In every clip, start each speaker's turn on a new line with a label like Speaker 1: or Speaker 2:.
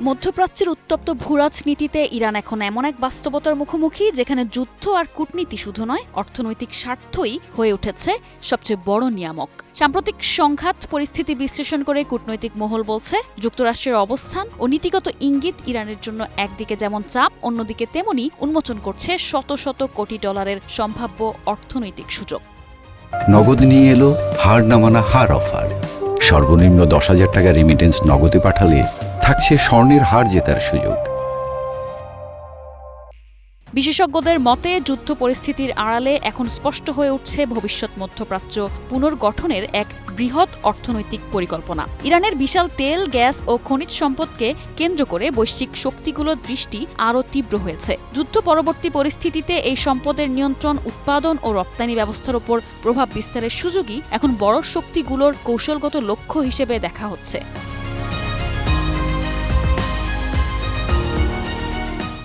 Speaker 1: মধ্যপ্রাচ্যের উত্তপ্ত ভূরাজনীতিতে ইরান এখন এমন এক বাস্তবতার মুখোমুখি যেখানে যুদ্ধ আর কূটনীতি শুধু নয়, অর্থনৈতিক স্বার্থই হয়ে উঠেছে সবচেয়ে বড় নিয়ামক। সাম্প্রতিক সংঘাত পরিস্থিতি বিশ্লেষণ করে কূটনৈতিক মহল বলছে, যুক্তরাষ্ট্রের অবস্থান ও নীতিগত ইঙ্গিত ইরানের জন্য একদিকে যেমন চাপ, অন্যদিকে তেমনি উন্মোচন করছে শত শত কোটি ডলারের সম্ভাব্য অর্থনৈতিক সুযোগ।
Speaker 2: নগদ নিয়ে এলো হার না মানা হার অফার। সর্বনিম্ন 10,000 টাকা রেমিটেন্স নগদে পাঠালে থাকছে স্বর্ণের হার জেতার সুযোগ।
Speaker 1: বিশেষজ্ঞদের মতে, যুদ্ধ পরিস্থিতির আড়ালে এখন স্পষ্ট হয়ে উঠছে ভবিষ্যৎ মধ্যপ্রাচ্য পুনর্গঠনের এক বৃহৎ অর্থনৈতিক পরিকল্পনা। ইরানের বিশাল তেল, গ্যাস ও খনিজ সম্পদকে কেন্দ্র করে বৈশ্বিক শক্তিগুলোর দৃষ্টি আরও তীব্র হয়েছে। যুদ্ধ পরবর্তী পরিস্থিতিতে এই সম্পদের নিয়ন্ত্রণ, উৎপাদন ও রপ্তানি ব্যবস্থার উপর প্রভাব বিস্তারের সুযোগই এখন বড় শক্তিগুলোর কৌশলগত লক্ষ্য হিসেবে দেখা হচ্ছে।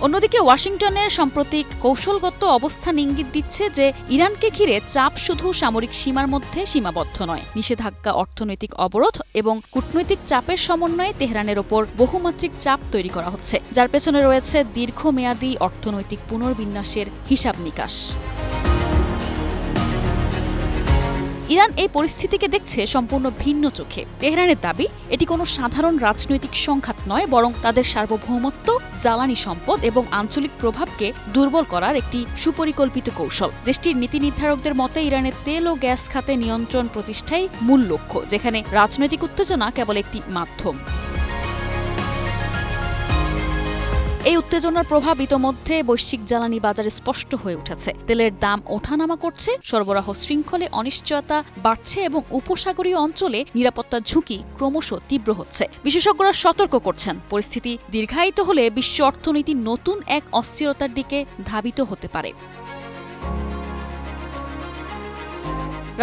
Speaker 1: অন্যদিকে ওয়াশিংটনের সাম্প্রতিক কৌশলগত অবস্থান ইঙ্গিত দিচ্ছে যে ইরানকে ঘিরে চাপ শুধু সামরিক সীমার মধ্যে সীমাবদ্ধ নয়। নিষেধাজ্ঞা, অর্থনৈতিক অবরোধ এবং কূটনৈতিক চাপের সমন্বয়ে তেহরানের ওপর বহুমাত্রিক চাপ তৈরি করা হচ্ছে, যার পেছনে রয়েছে দীর্ঘমেয়াদী অর্থনৈতিক পুনর্বিন্যাসের হিসাব নিকাশ। ইরান এই পরিস্থিতিকে দেখছে সম্পূর্ণ ভিন্ন চোখে। তেহরানের দাবি, এটি কোনো সাধারণ রাজনৈতিক সংঘাত নয়, বরং তাদের সার্বভৌমত্ব, জ্বালানি সম্পদ এবং আঞ্চলিক প্রভাবকে দুর্বল করার একটি সুপরিকল্পিত কৌশল। দেশটির নীতি নির্ধারকদের মতে, ইরানের তেল ও গ্যাস খাতে নিয়ন্ত্রণ প্রতিষ্ঠাই মূল লক্ষ্য, যেখানে রাজনৈতিক উত্তেজনা কেবল একটি মাধ্যম। এই উত্তেজনার প্রভাব ইতোমধ্যে বৈশ্বিক জ্বালানি বাজারে স্পষ্ট হয়ে উঠেছে। তেলের দাম ওঠানামা করছে, সরবরাহ শৃঙ্খলে অনিশ্চয়তা বাড়ছে এবং উপসাগরীয় অঞ্চলে নিরাপত্তার ঝুঁকি ক্রমশ তীব্র হচ্ছে। বিশেষজ্ঞরা সতর্ক করছেন, পরিস্থিতি দীর্ঘায়িত হলে বিশ্ব অর্থনীতি নতুন এক অস্থিরতার দিকে ধাবিত হতে পারে।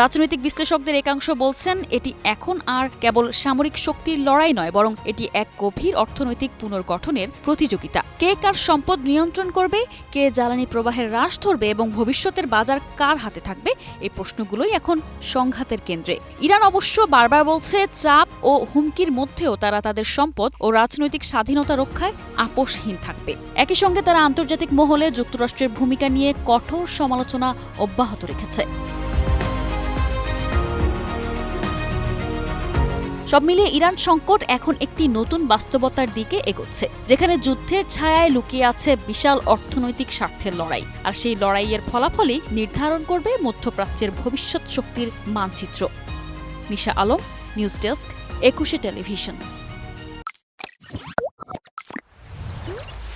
Speaker 1: রাজনৈতিক বিশ্লেষকদের একাংশ বলছেন, এটি এখন আর কেবল সামরিক শক্তির লড়াই নয়, বরং এটি এক গভীর অর্থনৈতিক পুনর্গঠনের প্রতিযোগিতা। কে কার সম্পদ নিয়ন্ত্রণ করবে, কে জ্বালানি প্রবাহের হ্রাস ধরবে এবং ভবিষ্যতের বাজার কার হাতে থাকবে, এই প্রশ্নগুলোই এখন সংঘাতের কেন্দ্রে। ইরান অবশ্য বারবার বলছে, চাপ ও হুমকির মধ্যেও তারা তাদের সম্পদ ও রাজনৈতিক স্বাধীনতা রক্ষায় আপোষহীন থাকবে। একই সঙ্গে তারা আন্তর্জাতিক মহলে যুক্তরাষ্ট্রের ভূমিকা নিয়ে কঠোর সমালোচনা অব্যাহত রেখেছে। সব মিলিয়ে ইরান সংকট এখন একটি নতুন বাস্তবতার দিকে এগোচ্ছে, যেখানে যুদ্ধের ছায়ায় লুকিয়ে আছে বিশাল অর্থনৈতিক স্বার্থের লড়াই, আর সেই লড়াইয়ের ফলাফলই নির্ধারণ করবে মধ্যপ্রাচ্যের ভবিষ্যৎ শক্তির মানচিত্র। নিশা আলম, নিউজ ডেস্ক, 21 টেলিভিশন।